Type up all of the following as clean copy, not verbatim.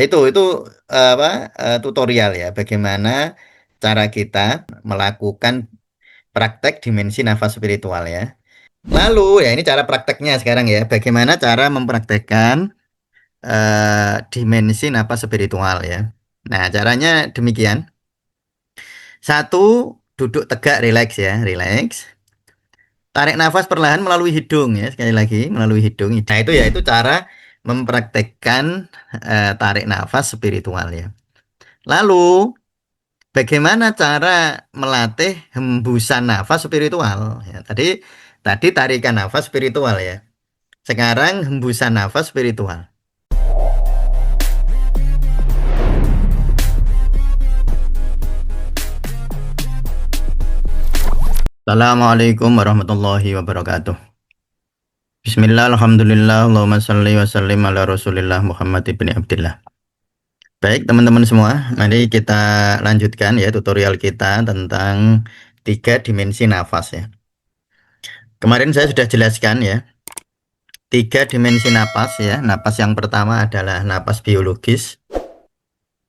Itu apa tutorial ya, bagaimana cara kita melakukan praktek dimensi nafas spiritual ya. Lalu ya ini cara prakteknya sekarang ya, bagaimana cara mempraktekkan dimensi nafas spiritual ya. Nah, caranya demikian. Satu, duduk tegak, rileks ya, rileks. Tarik nafas perlahan melalui hidung ya, sekali lagi melalui hidung. Nah, itu ya, itu cara mempraktekkan tarik nafas spiritual ya. Lalu, bagaimana cara melatih hembusan nafas spiritual? Ya, tadi tarikan nafas spiritual ya. Sekarang hembusan nafas spiritual. Assalamualaikum warahmatullahi wabarakatuh. Bismillah, alhamdulillah, Allahumma salli wa sallim ala rasulillah Muhammad ibn Abdillah. Baik teman-teman semua, mari kita lanjutkan ya tutorial kita tentang tiga dimensi nafas ya. Kemarin saya sudah jelaskan ya, tiga dimensi napas ya. Napas yang pertama adalah napas biologis,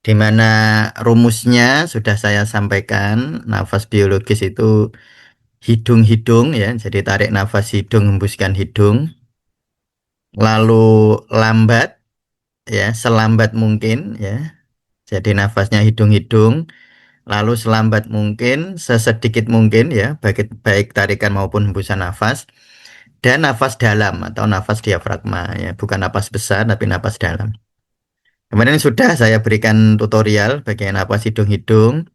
di mana rumusnya sudah saya sampaikan. Nafas biologis itu hidung-hidung ya, jadi tarik nafas hidung, hembuskan hidung. Lalu lambat ya, selambat mungkin ya. Jadi nafasnya hidung-hidung, lalu selambat mungkin, sesedikit mungkin ya, baik tarikan maupun hembusan nafas. Dan nafas dalam atau nafas diafragma ya, bukan nafas besar tapi nafas dalam. Kemarin sudah saya berikan tutorial bagian napas hidung-hidung,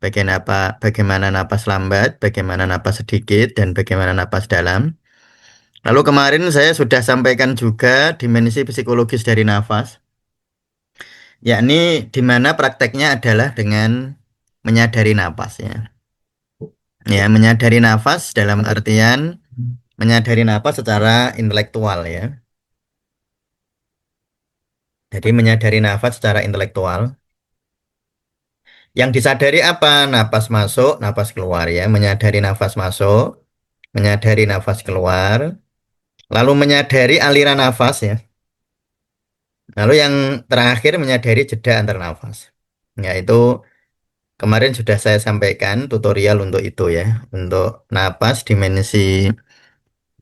bagaimana napas lambat, bagaimana napas sedikit, dan bagaimana napas dalam. Lalu kemarin saya sudah sampaikan juga dimensi psikologis dari nafas, yakni di mana prakteknya adalah dengan menyadari napas ya. Ya, menyadari nafas dalam artian menyadari nafas secara intelektual ya. Jadi menyadari nafas secara intelektual. Yang disadari apa? Napas masuk, napas keluar ya. Menyadari nafas masuk, menyadari nafas keluar, lalu menyadari aliran nafas ya. Lalu yang terakhir menyadari jeda antar nafas. Yaitu kemarin sudah saya sampaikan tutorial untuk itu ya, untuk napas dimensi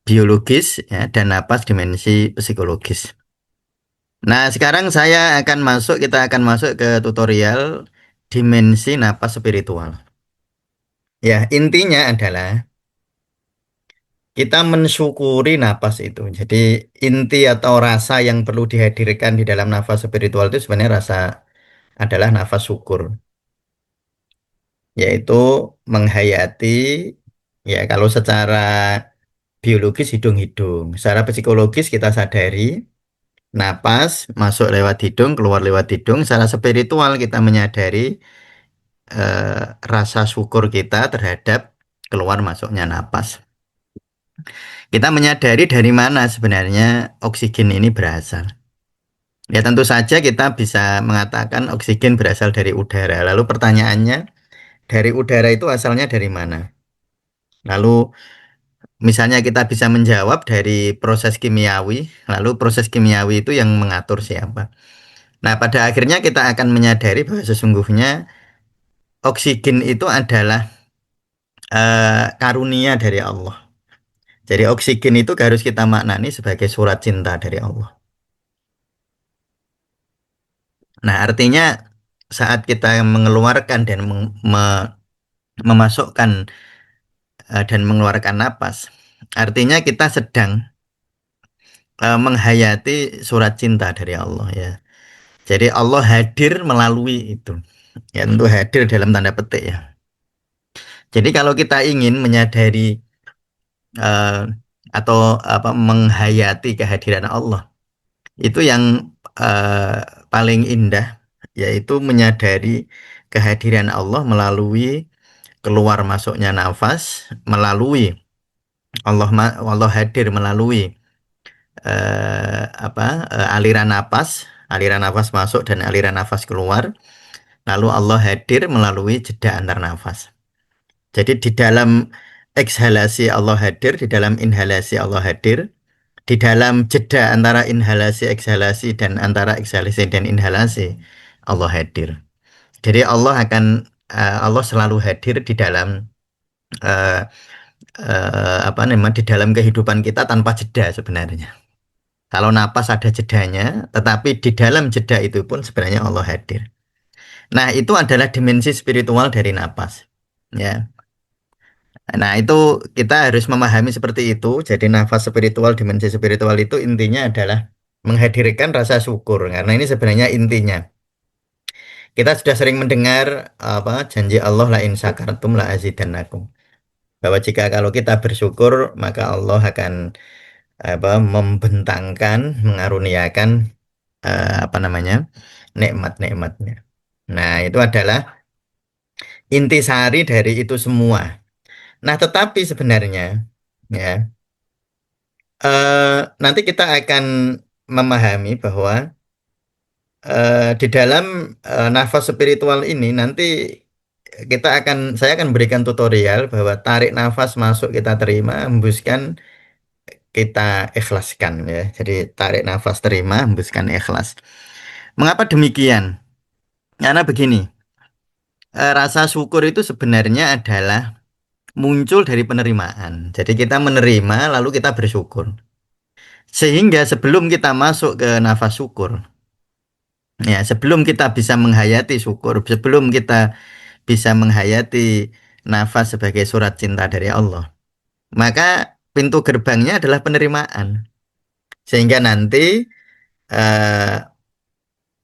biologis ya, dan napas dimensi psikologis. Nah, sekarang kita akan masuk ke tutorial dimensi napas spiritual. Ya, intinya adalah kita mensyukuri napas itu. Jadi inti atau rasa yang perlu dihadirkan di dalam nafas spiritual itu sebenarnya adalah nafas syukur, yaitu menghayati ya kalau secara biologis hidung-hidung, secara psikologis kita sadari napas masuk lewat hidung, keluar lewat hidung, secara spiritual kita menyadari rasa syukur kita terhadap keluar masuknya napas. Kita menyadari dari mana sebenarnya oksigen ini berasal. Ya tentu saja kita bisa mengatakan oksigen berasal dari udara. Lalu pertanyaannya, dari udara itu asalnya dari mana? Lalu misalnya kita bisa menjawab dari proses kimiawi, lalu proses kimiawi itu yang mengatur siapa? Nah, pada akhirnya kita akan menyadari bahwa sesungguhnya oksigen itu adalah karunia dari Allah. Jadi oksigen itu harus kita maknani sebagai surat cinta dari Allah. Nah, artinya saat kita mengeluarkan dan memasukkan dan mengeluarkan napas, artinya kita sedang menghayati surat cinta dari Allah ya. Jadi Allah hadir melalui itu. Ya tentu hadir dalam tanda petik ya. Jadi kalau kita ingin menyadari eh, atau apa menghayati kehadiran Allah, itu yang eh, paling indah yaitu menyadari kehadiran Allah melalui keluar masuknya nafas, melalui Allah hadir melalui aliran nafas masuk dan aliran nafas keluar, lalu Allah hadir melalui jeda antar nafas. Jadi di dalam ekshalasi Allah hadir, di dalam inhalasi Allah hadir, Di dalam jeda antara inhalasi eksalasi dan antara eksalasi dan inhalasi, Allah hadir. Jadi Allah selalu hadir di dalam eh, apa namanya, di dalam kehidupan kita tanpa jeda sebenarnya. Kalau napas ada jedanya, tetapi di dalam jeda itu pun sebenarnya Allah hadir. Nah, itu adalah dimensi spiritual dari napas. Ya. Nah, itu kita harus memahami seperti itu. Jadi nafas spiritual, dimensi spiritual itu intinya adalah menghadirkan rasa syukur. Karena ini sebenarnya intinya. Kita sudah sering mendengar apa janji Allah la in syakartum la azidannakum. Bahwa jika kalau kita bersyukur, maka Allah akan apa membentangkan, mengaruniakan apa namanya? Nikmat-nikmatnya. Nah, itu adalah intisari dari itu semua. Nah, tetapi sebenarnya ya nanti kita akan memahami bahwa di dalam nafas spiritual ini nanti saya akan berikan tutorial bahwa tarik nafas masuk kita terima, hembuskan kita ikhlaskan ya. Jadi tarik nafas terima, hembuskan ikhlas. Mengapa demikian? Karena begini, rasa syukur itu sebenarnya adalah muncul dari penerimaan. Jadi kita menerima lalu kita bersyukur. Sehingga sebelum kita masuk ke nafas syukur, ya, sebelum kita bisa menghayati syukur, sebelum kita bisa menghayati nafas sebagai surat cinta dari Allah, maka pintu gerbangnya adalah penerimaan. Sehingga nanti eh,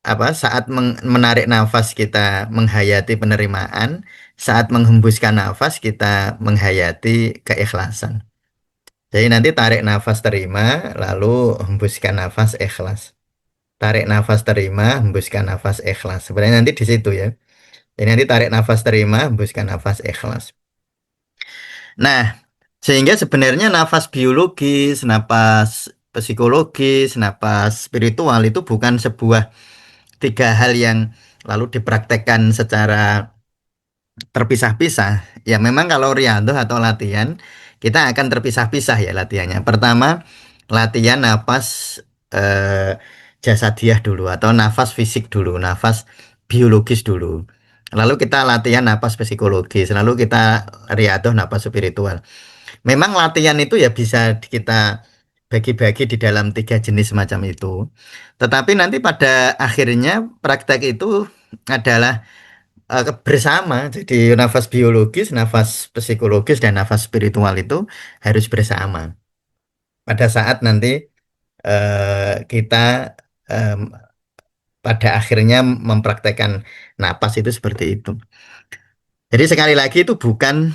saat menarik nafas kita menghayati penerimaan, saat menghembuskan nafas kita menghayati keikhlasan. Jadi nanti tarik nafas terima, lalu hembuskan nafas ikhlas. Tarik nafas terima, hembuskan nafas ikhlas. Sebenarnya nanti di situ ya. Jadi nanti tarik nafas terima, hembuskan nafas ikhlas. Nah, sehingga sebenarnya nafas biologis, nafas psikologis, nafas spiritual itu bukan sebuah tiga hal yang lalu dipraktekkan secara terpisah-pisah. Ya memang kalau riyadhah atau latihan, kita akan terpisah-pisah ya latihannya. Pertama, latihan nafas eh, jasadiah dulu atau nafas fisik dulu, nafas biologis dulu. Lalu kita latihan nafas psikologis, lalu kita riyadhah nafas spiritual. Memang latihan itu ya bisa kita bagi-bagi di dalam tiga jenis semacam itu. Tetapi nanti pada akhirnya praktek itu adalah bersama. Jadi nafas biologis, nafas psikologis, dan nafas spiritual itu harus bersama. Pada saat nanti kita em, pada akhirnya mempraktekkan napas itu seperti itu. Jadi sekali lagi itu bukan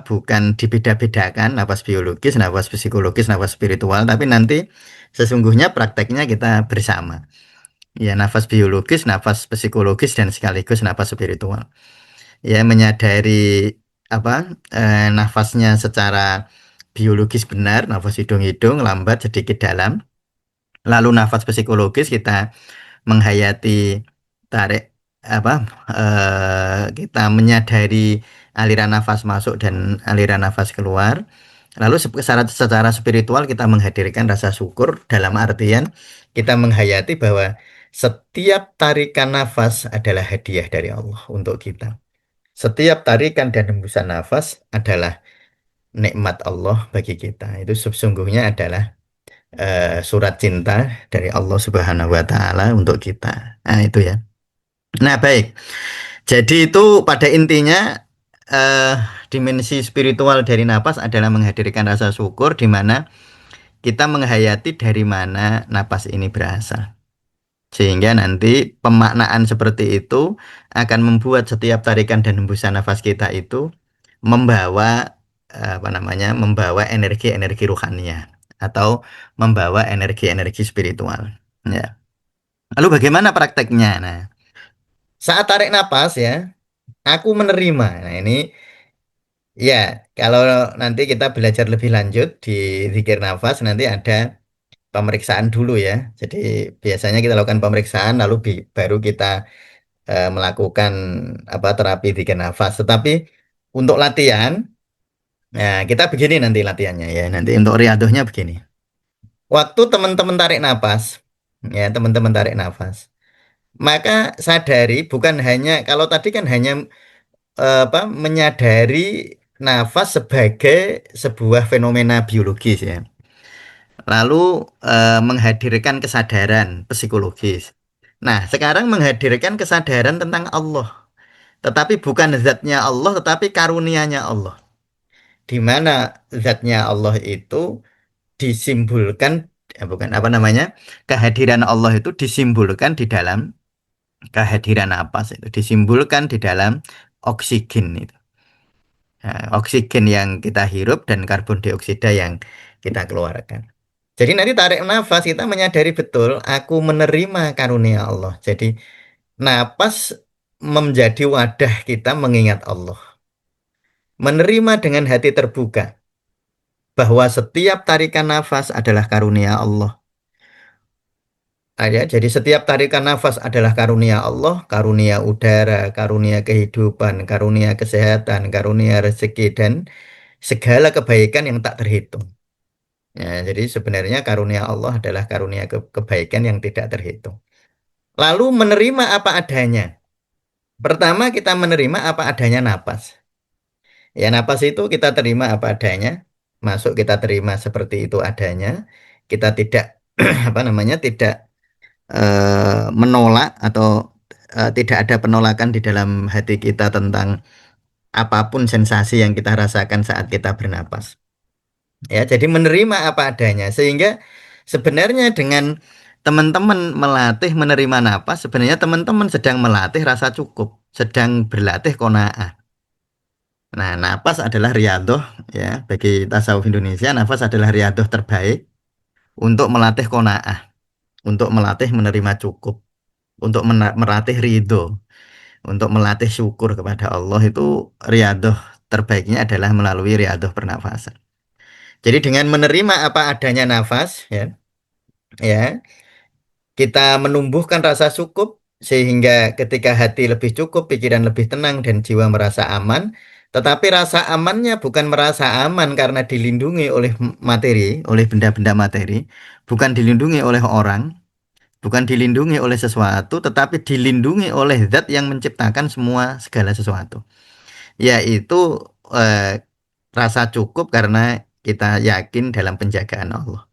bukan dibeda-bedakan napas biologis, napas psikologis, napas spiritual, tapi nanti sesungguhnya prakteknya kita bersama. Ya, nafas biologis, nafas psikologis, dan sekaligus nafas spiritual. Ya, menyadari nafasnya secara biologis benar, nafas hidung-hidung lambat sedikit dalam. Lalu nafas psikologis kita menghayati tarik apa kita menyadari aliran nafas masuk dan aliran nafas keluar. Lalu secara spiritual kita menghadirkan rasa syukur dalam artian kita menghayati bahwa setiap tarikan nafas adalah hadiah dari Allah untuk kita. Setiap tarikan dan hembusan nafas adalah nikmat Allah bagi kita. Itu sesungguhnya adalah surat cinta dari Allah Subhanahu wa taala untuk kita. Nah, itu ya. Nah, baik. Jadi itu pada intinya eh, dimensi spiritual dari napas adalah menghadirkan rasa syukur di mana kita menghayati dari mana napas ini berasal. Sehingga nanti pemaknaan seperti itu akan membuat setiap tarikan dan hembusan nafas kita itu membawa membawa energi-energi ruhania atau membawa energi-energi spiritual. Ya. Lalu bagaimana prakteknya? Nah, saat tarik napas ya, aku menerima. Nah, ini ya, kalau nanti kita belajar lebih lanjut di zikir nafas, nanti ada pemeriksaan dulu ya. Jadi biasanya kita lakukan pemeriksaan, lalu baru kita melakukan terapi zikir nafas. Tetapi untuk latihan, nah kita begini nanti latihannya ya. Nanti untuk riadohnya begini. Waktu teman-teman tarik nafas, ya teman-teman tarik nafas, maka sadari bukan hanya kalau tadi kan hanya menyadari nafas sebagai sebuah fenomena biologis ya. Lalu menghadirkan kesadaran psikologis. Nah, sekarang menghadirkan kesadaran tentang Allah, tetapi bukan zatnya Allah, tetapi karunianya Allah. Di mana zatnya Allah itu disimbolkan, bukan apa namanya, kehadiran Allah itu disimbolkan di dalam kehadiran napas itu, disimbolkan di dalam oksigen itu. Nah, oksigen yang kita hirup dan karbon dioksida yang kita keluarkan. Jadi nanti tarik nafas kita menyadari betul aku menerima karunia Allah. Jadi napas menjadi wadah kita mengingat Allah. Menerima dengan hati terbuka bahwa setiap tarikan nafas adalah karunia Allah. Ya, jadi setiap tarikan nafas adalah karunia Allah, karunia udara, karunia kehidupan, karunia kesehatan, karunia rezeki, dan segala kebaikan yang tak terhitung. Ya, jadi sebenarnya karunia Allah adalah karunia kebaikan yang tidak terhitung. Lalu menerima apa adanya. Pertama kita menerima apa adanya napas. Ya napas itu kita terima apa adanya. Masuk kita terima seperti itu adanya. Kita tidak apa namanya tidak menolak atau tidak ada penolakan di dalam hati kita tentang apapun sensasi yang kita rasakan saat kita bernapas. Ya, jadi menerima apa adanya sehingga sebenarnya dengan teman-teman melatih menerima napas, sebenarnya teman-teman sedang melatih rasa cukup, sedang berlatih qanaah. Nah, napas adalah riadoh ya bagi tasawuf Indonesia, nafas adalah riadoh terbaik untuk melatih qanaah, untuk melatih menerima cukup, untuk melatih ridho, untuk melatih syukur kepada Allah itu riadoh terbaiknya adalah melalui riadoh pernafasan. Jadi dengan menerima apa adanya nafas, ya, kita menumbuhkan rasa cukup sehingga ketika hati lebih cukup, pikiran lebih tenang dan jiwa merasa aman. Tetapi rasa amannya bukan merasa aman karena dilindungi oleh materi, oleh benda-benda materi, bukan dilindungi oleh orang, bukan dilindungi oleh sesuatu, tetapi dilindungi oleh zat yang menciptakan semua segala sesuatu. Yaitu eh, rasa cukup karena kita yakin dalam penjagaan Allah.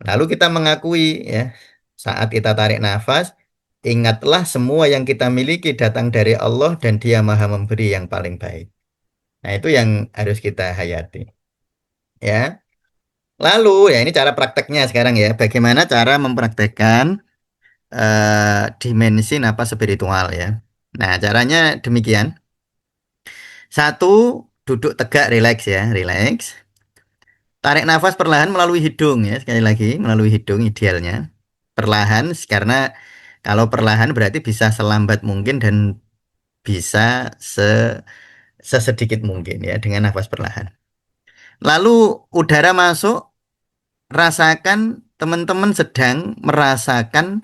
Lalu kita mengakui ya, saat kita tarik nafas, ingatlah semua yang kita miliki datang dari Allah dan Dia Maha Memberi yang paling baik. Nah, itu yang harus kita hayati. Ya. Lalu ya ini cara prakteknya sekarang ya. Bagaimana cara mempraktekkan dimensi napas spiritual ya. Nah, caranya demikian. Satu, duduk tegak, rileks ya, rileks. Tarik nafas perlahan melalui hidung ya, sekali lagi melalui hidung idealnya. Perlahan karena kalau perlahan berarti bisa selambat mungkin dan bisa sesedikit mungkin ya dengan nafas perlahan. Lalu udara masuk, rasakan teman-teman sedang merasakan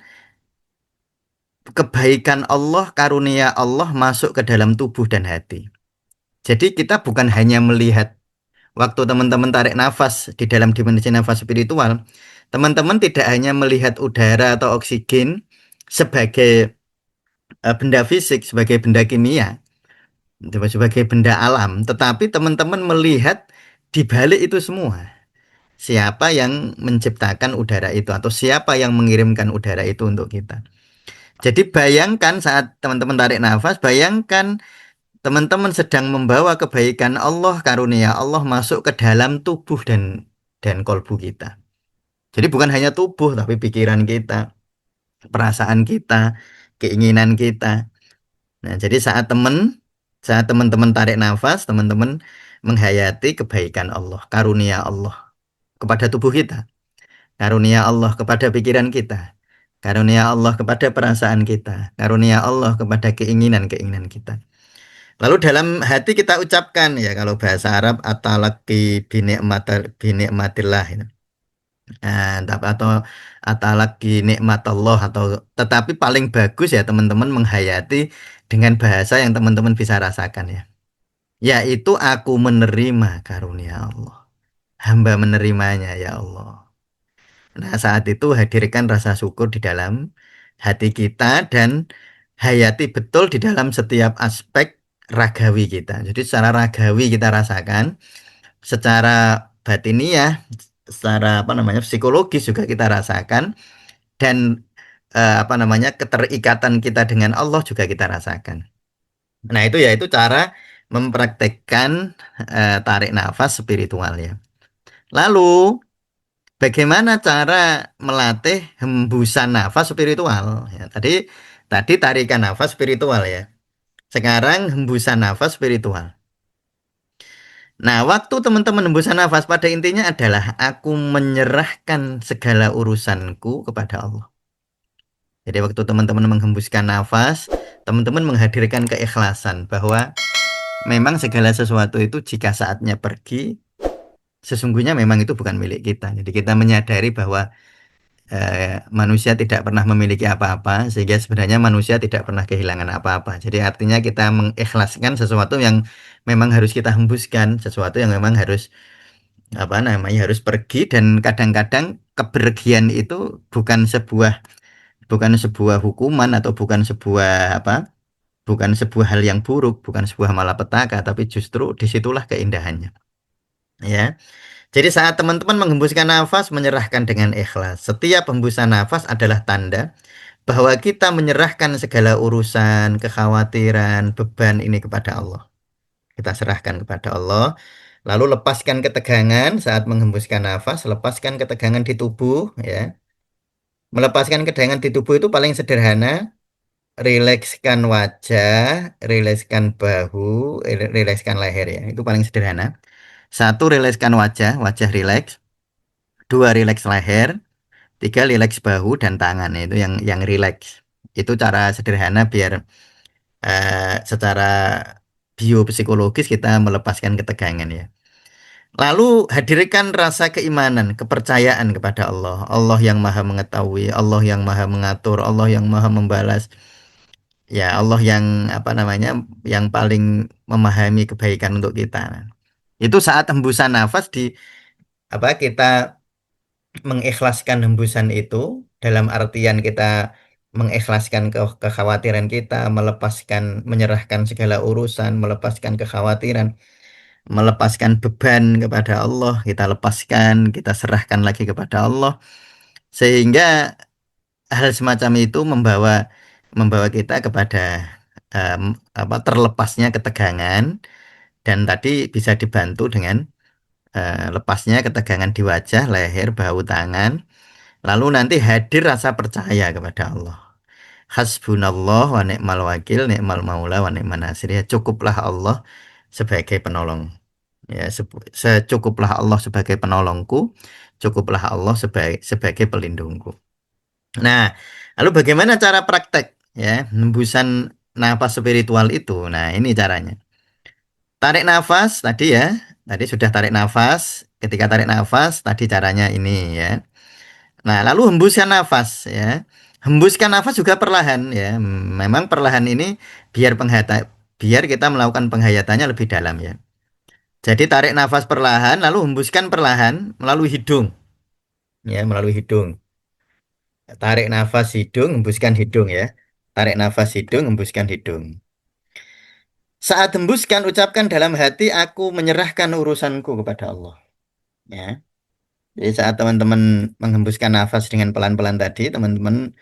kebaikan Allah, karunia Allah masuk ke dalam tubuh dan hati. Jadi kita bukan hanya melihat waktu teman-teman tarik nafas di dalam dimensi nafas spiritual, teman-teman tidak hanya melihat udara atau oksigen sebagai benda fisik, sebagai benda kimia, sebagai benda alam, tetapi teman-teman melihat di balik itu semua. Siapa yang menciptakan udara itu atau siapa yang mengirimkan udara itu untuk kita. Jadi bayangkan saat teman-teman tarik nafas, bayangkan teman-teman sedang membawa kebaikan Allah, karunia Allah masuk ke dalam tubuh dan kolbu kita. Jadi bukan hanya tubuh, tapi pikiran kita, perasaan kita, keinginan kita. Nah, jadi saat teman-teman tarik nafas, teman-teman menghayati kebaikan Allah, karunia Allah kepada tubuh kita, karunia Allah kepada pikiran kita, karunia Allah kepada perasaan kita, karunia Allah kepada keinginan-keinginan kita. Lalu dalam hati kita ucapkan ya kalau bahasa Arab atalaki binikmatillah itu. Atau atalaki nikmatallah atau tetapi paling bagus ya teman-teman menghayati dengan bahasa yang teman-teman bisa rasakan ya. Yaitu aku menerima karunia Allah. Hamba menerimanya ya Allah. Nah, saat itu hadirkan rasa syukur di dalam hati kita dan hayati betul di dalam setiap aspek ragawi kita. Jadi secara ragawi kita rasakan, secara batiniah, secara apa namanya psikologis juga kita rasakan dan apa namanya keterikatan kita dengan Allah juga kita rasakan. Nah, itu yaitu cara mempraktekkan tarik nafas spiritual ya. Lalu bagaimana cara melatih hembusan nafas spiritual? Ya, tadi tadi tarikan nafas spiritual ya. Sekarang hembusan nafas spiritual. Nah, waktu teman-teman hembusan nafas pada intinya adalah aku menyerahkan segala urusanku kepada Allah. Jadi waktu teman-teman menghembuskan nafas, teman-teman menghadirkan keikhlasan bahwa memang segala sesuatu itu jika saatnya pergi, sesungguhnya memang itu bukan milik kita. Jadi kita menyadari bahwa manusia tidak pernah memiliki apa-apa, sehingga sebenarnya manusia tidak pernah kehilangan apa-apa. Jadi artinya kita mengikhlaskan sesuatu yang memang harus kita hembuskan, sesuatu yang memang harus apa namanya harus pergi dan kadang-kadang kepergian itu bukan sebuah hukuman atau bukan sebuah hal yang buruk, bukan sebuah malapetaka, tapi justru disitulah keindahannya. Ya, jadi saat teman-teman menghembuskan nafas, menyerahkan dengan ikhlas. Setiap hembusan nafas adalah tanda bahwa kita menyerahkan segala urusan, kekhawatiran, beban ini kepada Allah. Kita serahkan kepada Allah. Lalu lepaskan ketegangan saat menghembuskan nafas, lepaskan ketegangan di tubuh, ya. Melepaskan ketegangan di tubuh itu paling sederhana, rilekskan wajah, rilekskan bahu, rilekskan leher ya. Itu paling sederhana. Satu, rilekskan wajah, wajah rileks. Dua, rileks leher. Tiga, rileks bahu dan tangan. Itu yang rileks. Itu cara sederhana biar secara biopsikologis kita melepaskan ketegangan ya. Lalu hadirkan rasa keimanan, kepercayaan kepada Allah. Allah yang maha mengetahui, Allah yang maha mengatur, Allah yang maha membalas. Ya, Allah yang apa namanya, yang paling memahami kebaikan untuk kita. Itu saat hembusan nafas di apa kita mengikhlaskan hembusan itu dalam artian kita mengikhlaskan kekhawatiran kita, melepaskan, menyerahkan segala urusan, melepaskan kekhawatiran, melepaskan beban kepada Allah, kita lepaskan, kita serahkan lagi kepada Allah, sehingga hal semacam itu membawa membawa kita kepada terlepasnya ketegangan dan tadi bisa dibantu dengan lepasnya ketegangan di wajah, leher, bahu, tangan. Lalu nanti hadir rasa percaya kepada Allah. Hasbunallah wa ni'mal wakil, ni'mal maula wa ni'man nasir. Ya, cukuplah Allah sebagai penolong. Ya, secukuplah Allah sebagai penolongku, cukuplah Allah sebagai pelindungku. Nah, lalu bagaimana cara praktek ya hembusan nafas spiritual itu? Nah, ini caranya. Tarik nafas tadi ya. Tadi sudah tarik nafas. Ketika tarik nafas, tadi caranya ini ya. Nah, lalu hembuskan nafas ya. Hembuskan nafas juga perlahan ya. Memang perlahan ini biar biar kita melakukan penghayatannya lebih dalam ya. Jadi tarik nafas perlahan, lalu hembuskan perlahan melalui hidung ya, melalui hidung. Tarik nafas hidung, hembuskan hidung ya. Tarik nafas hidung, hembuskan hidung. Saat hembuskan, ucapkan dalam hati, aku menyerahkan urusanku kepada Allah. Ya. Jadi saat teman-teman menghembuskan nafas dengan pelan-pelan tadi, teman-teman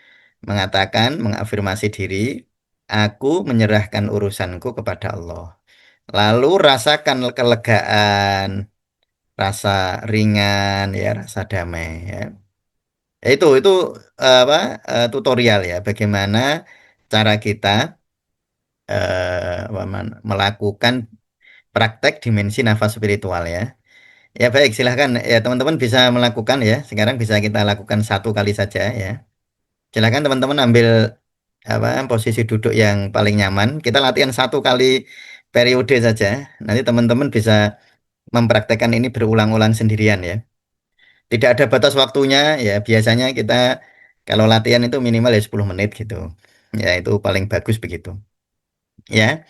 mengatakan, mengafirmasi diri, aku menyerahkan urusanku kepada Allah. Lalu rasakan kelegaan, rasa ringan, ya, rasa damai. Ya. Itu apa tutorial ya, bagaimana cara kita melakukan praktek dimensi nafas spiritual ya. Ya baik, silahkan ya teman-teman bisa melakukan ya. Sekarang bisa kita lakukan satu kali saja ya. Silahkan teman-teman ambil posisi duduk yang paling nyaman. Kita latihan satu kali periode saja. Nanti teman-teman bisa mempraktekkan ini berulang-ulang sendirian ya. Tidak ada batas waktunya ya. Biasanya kita kalau latihan itu minimal ya 10 menit gitu. Ya itu paling bagus begitu. Ya,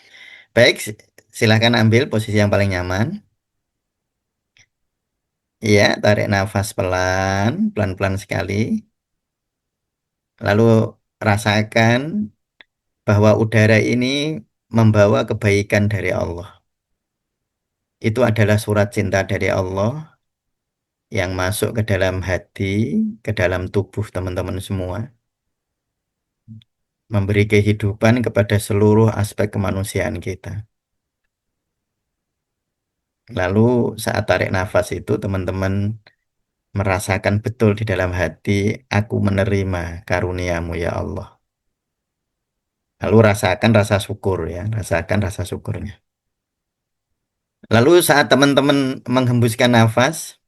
baik silahkan ambil posisi yang paling nyaman. Ya, tarik nafas pelan, pelan-pelan sekali. Lalu rasakan bahwa udara ini membawa kebaikan dari Allah. Itu adalah surat cinta dari Allah yang masuk ke dalam hati, ke dalam tubuh teman-teman semua, memberi kehidupan kepada seluruh aspek kemanusiaan kita. Lalu saat tarik nafas itu teman-teman merasakan betul di dalam hati, aku menerima karuniamu ya Allah. Lalu rasakan rasa syukur ya, rasakan rasa syukurnya. Lalu saat teman-teman menghembuskan nafas,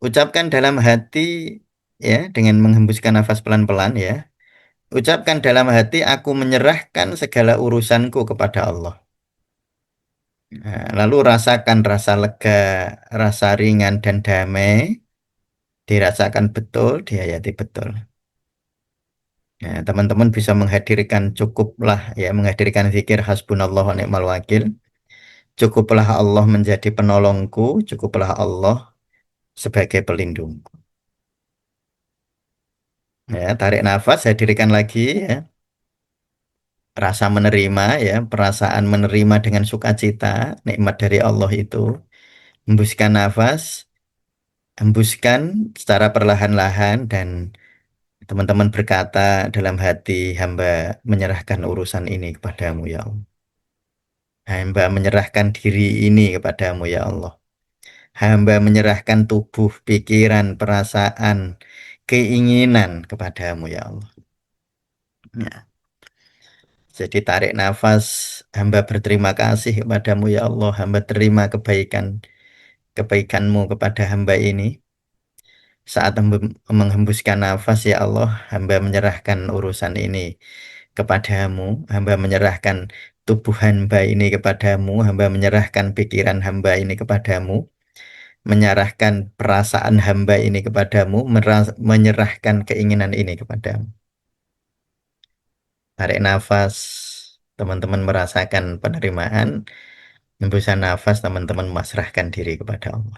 ucapkan dalam hati ya, dengan menghembuskan nafas pelan-pelan ya. Ucapkan dalam hati, aku menyerahkan segala urusanku kepada Allah. Nah, lalu rasakan rasa lega, rasa ringan dan damai, dirasakan betul, dihayati betul. Nah, teman-teman bisa menghadirkan cukuplah ya, menghadirkan zikir hasbunallah wa ni'mal wakil. Cukuplah Allah menjadi penolongku, cukuplah Allah sebagai pelindungku. Ya, tarik nafas, hadirkan lagi ya. Rasa menerima ya, perasaan menerima dengan sukacita, nikmat dari Allah itu. Hembuskan nafas, hembuskan secara perlahan-lahan dan teman-teman berkata dalam hati, hamba menyerahkan urusan ini kepadamu ya Allah. Hamba menyerahkan diri ini kepadamu ya Allah. Hamba menyerahkan tubuh, pikiran, perasaan, keinginan kepadamu ya Allah. Ya. Jadi tarik nafas, hamba berterima kasih kepadamu ya Allah. Hamba terima kebaikanmu kepada hamba ini. Saat menghembuskan nafas ya Allah, hamba menyerahkan urusan ini kepadamu. Hamba menyerahkan tubuh hamba ini kepadamu. Hamba menyerahkan pikiran hamba ini kepadamu. Menyerahkan perasaan hamba ini kepadamu, menyerahkan keinginan ini kepadamu. Tarik nafas, teman-teman merasakan penerimaan, hembusan nafas, teman-teman memasrahkan diri kepada Allah.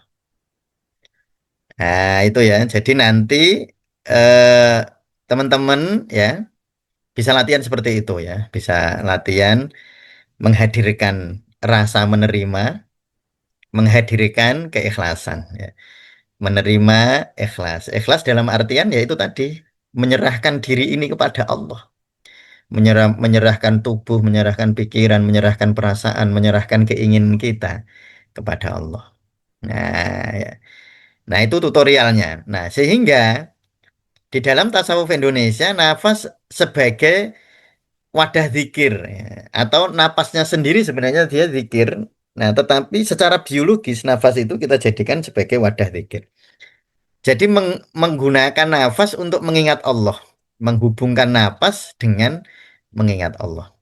Nah, itu ya. Jadi nanti eh, teman-teman ya bisa latihan seperti itu ya. Bisa latihan menghadirkan rasa menerima, menghadirkan keikhlasan ya. Menerima ikhlas. Ikhlas dalam artian yaitu tadi menyerahkan diri ini kepada Allah. Menyerahkan tubuh, menyerahkan pikiran, menyerahkan perasaan, menyerahkan keinginan kita kepada Allah. Nah, ya. Nah, itu tutorialnya. Nah, sehingga di dalam tasawuf Indonesia nafas sebagai wadah zikir ya. Atau napasnya sendiri sebenarnya dia zikir. Nah, tetapi secara biologis nafas itu kita jadikan sebagai wadah zikir. Jadi menggunakan nafas untuk mengingat Allah, menghubungkan nafas dengan mengingat Allah.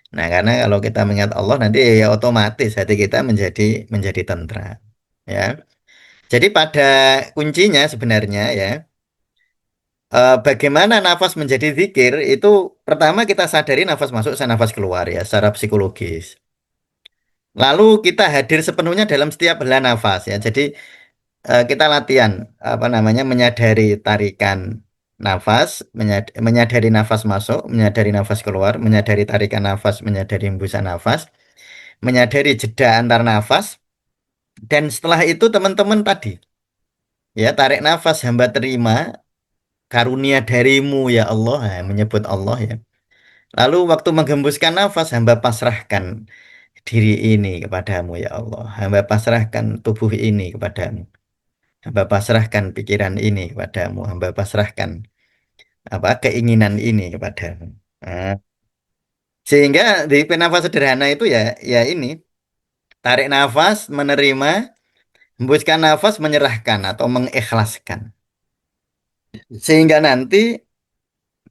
Nah, karena kalau kita mengingat Allah nanti ya otomatis hati kita menjadi tentram. Ya. Jadi pada kuncinya sebenarnya ya, bagaimana nafas menjadi zikir itu pertama kita sadari nafas masuk dan nafas keluar ya secara psikologis. Lalu kita hadir sepenuhnya dalam setiap hela nafas ya. Jadi kita latihan apa namanya menyadari tarikan nafas, menyadari nafas masuk, menyadari nafas keluar, menyadari tarikan nafas, menyadari hembusan nafas, menyadari jeda antar nafas, dan setelah itu teman-teman tadi ya tarik nafas hamba terima karunia darimu ya Allah, nah, menyebut Allah ya. Lalu waktu menghembuskan nafas hamba pasrahkan diri ini kepadamu ya Allah, hamba pasrahkan tubuh ini kepadamu. Hamba pasrahkan pikiran ini kepadamu. Hamba pasrahkan apa keinginan ini kepadamu. Nah, sehingga di nafas sederhana itu ya ya ini tarik nafas menerima, hembuskan nafas menyerahkan atau mengikhlaskan. Sehingga nanti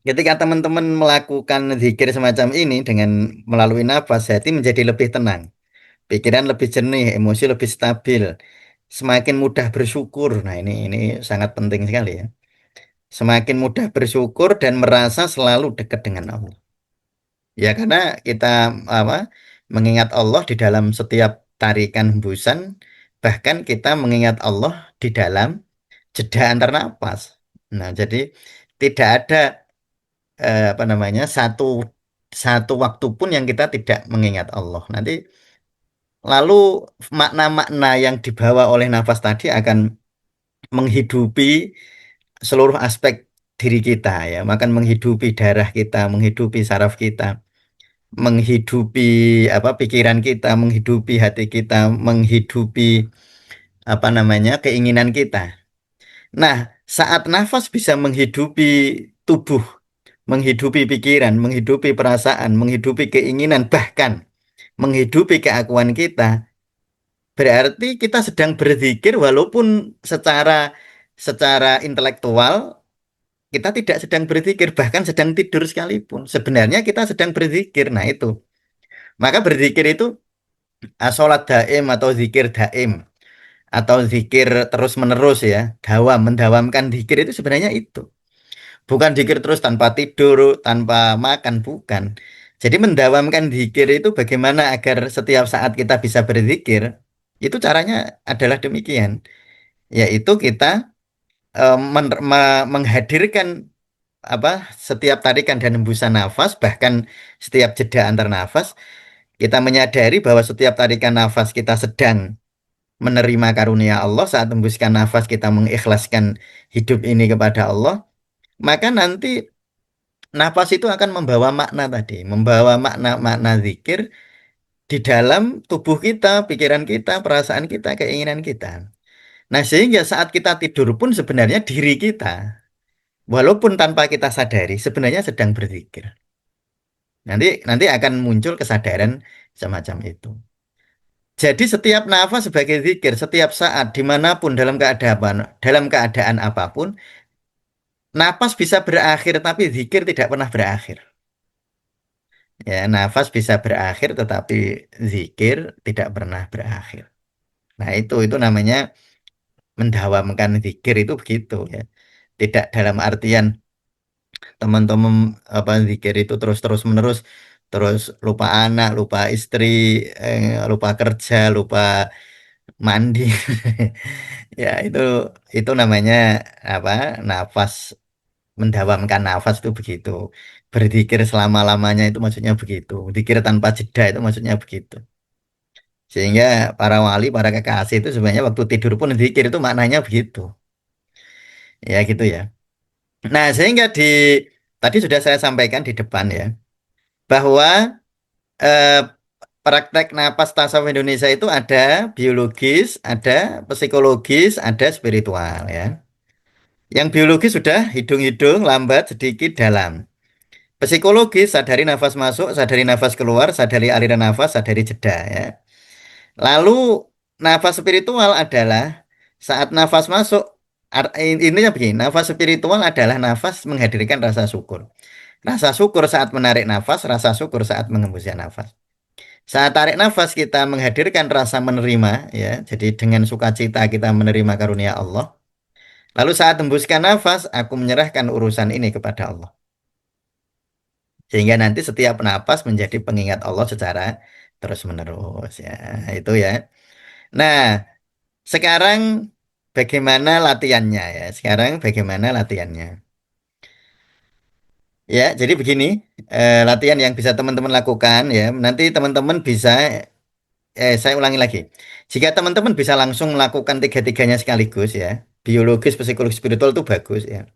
ketika teman-teman melakukan zikir semacam ini dengan melalui nafas, hati menjadi lebih tenang, pikiran lebih jernih, emosi lebih stabil, semakin mudah bersyukur. Nah, ini sangat penting sekali ya. Semakin mudah bersyukur dan merasa selalu dekat dengan Allah. Ya karena kita apa mengingat Allah di dalam setiap tarikan hembusan bahkan kita mengingat Allah di dalam jeda antar napas. Nah, jadi tidak ada apa namanya satu satu waktu pun yang kita tidak mengingat Allah. Nanti lalu makna-makna yang dibawa oleh nafas tadi akan menghidupi seluruh aspek diri kita ya, makan menghidupi darah kita, menghidupi saraf kita, menghidupi apa pikiran kita, menghidupi hati kita, menghidupi apa namanya keinginan kita. Nah, saat nafas bisa menghidupi tubuh, menghidupi pikiran, menghidupi perasaan, menghidupi keinginan, bahkan menghidupi keakuan kita, berarti kita sedang berzikir walaupun secara secara intelektual kita tidak sedang berzikir, bahkan sedang tidur sekalipun. Sebenarnya kita sedang berzikir. Nah, itu. Maka berzikir itu sholat daim atau zikir daim atau zikir terus-menerus ya. Mendawamkan zikir itu sebenarnya itu. Bukan zikir terus tanpa tidur, tanpa makan, bukan. Jadi mendawamkan zikir itu bagaimana agar setiap saat kita bisa berzikir. Itu caranya adalah demikian. Yaitu kita menghadirkan apa setiap tarikan dan hembusan nafas bahkan setiap jeda antar nafas kita menyadari bahwa setiap tarikan nafas kita sedang menerima karunia Allah saat hembuskan nafas kita mengikhlaskan hidup ini kepada Allah maka nanti nafas itu akan membawa makna tadi membawa makna-makna zikir di dalam tubuh kita pikiran kita perasaan kita keinginan kita nah sehingga saat kita tidur pun sebenarnya diri kita walaupun tanpa kita sadari sebenarnya sedang berzikir. Nanti nanti akan muncul kesadaran semacam itu. Jadi setiap nafas sebagai zikir, setiap saat dimanapun dalam keadaan apapun, nafas bisa berakhir tapi zikir tidak pernah berakhir. Ya, nafas bisa berakhir tetapi zikir tidak pernah berakhir. Nah, itu namanya mendawamkan zikir itu begitu ya. Tidak dalam artian teman-teman apa zikir itu terus-terus menerus terus lupa anak, lupa istri, lupa kerja, lupa mandi. Ya, itu namanya apa? Nafas mendawamkan nafas itu begitu. Berzikir selama-lamanya itu maksudnya begitu. Zikir tanpa jeda itu maksudnya begitu. Sehingga para wali, para kekasih itu sebenarnya waktu tidur pun zikir itu maknanya begitu. Ya gitu ya. Nah, sehingga tadi sudah saya sampaikan di depan ya, bahwa eh, praktek napas tasawuf Indonesia itu ada biologis, ada psikologis, ada spiritual ya. Yang biologis sudah hidung-hidung, lambat, sedikit, dalam. Psikologis, sadari nafas masuk, sadari nafas keluar, sadari aliran nafas, sadari jeda ya. Lalu nafas spiritual adalah saat nafas masuk, intinya begini, nafas spiritual adalah nafas menghadirkan rasa syukur. Rasa syukur saat menarik nafas, rasa syukur saat mengembuskan nafas. Saat tarik nafas kita menghadirkan rasa menerima ya. Jadi dengan sukacita kita menerima karunia Allah. Lalu saat hembuskan nafas, aku menyerahkan urusan ini kepada Allah. Sehingga nanti setiap napas menjadi pengingat Allah secara terus-menerus ya. Itu ya. Nah, sekarang bagaimana latihannya ya? Sekarang bagaimana latihannya? Ya, jadi begini, latihan yang bisa teman-teman lakukan ya. Nanti teman-teman bisa saya ulangi lagi. Jika teman-teman bisa langsung melakukan tiga-tiganya sekaligus ya, biologis, psikologis, spiritual itu bagus ya.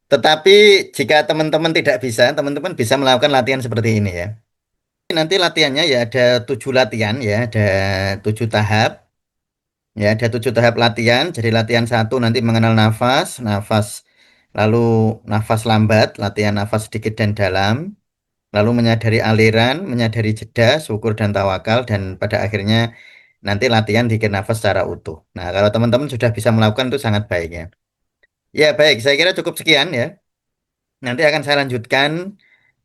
Tetapi jika teman-teman tidak bisa, teman-teman bisa melakukan latihan seperti ini ya. Nanti latihannya ya ada 7 latihan ya, ada 7 tahap. Ya, ada 7 tahap latihan. Jadi latihan satu nanti mengenal nafas, lalu nafas lambat, latihan nafas sedikit dan dalam, lalu menyadari aliran, menyadari jeda, syukur dan tawakal, dan pada akhirnya nanti latihan dikir nafas secara utuh. Nah, kalau teman-teman sudah bisa melakukan itu sangat baik ya. Ya, baik. Saya kira cukup sekian ya. Nanti akan saya lanjutkan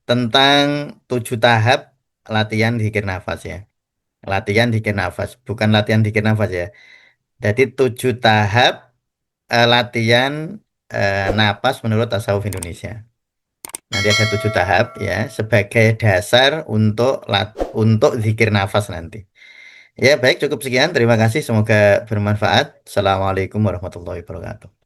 tentang 7 tahap latihan dikir nafas ya. Latihan dikir nafas, bukan latihan dikir nafas ya. Jadi 7 tahap latihan napas menurut tasawuf Indonesia. Nanti ada 7 tahap ya sebagai dasar untuk zikir nafas nanti. Ya, baik, cukup sekian. Terima kasih. Semoga bermanfaat. Assalamualaikum warahmatullahi wabarakatuh.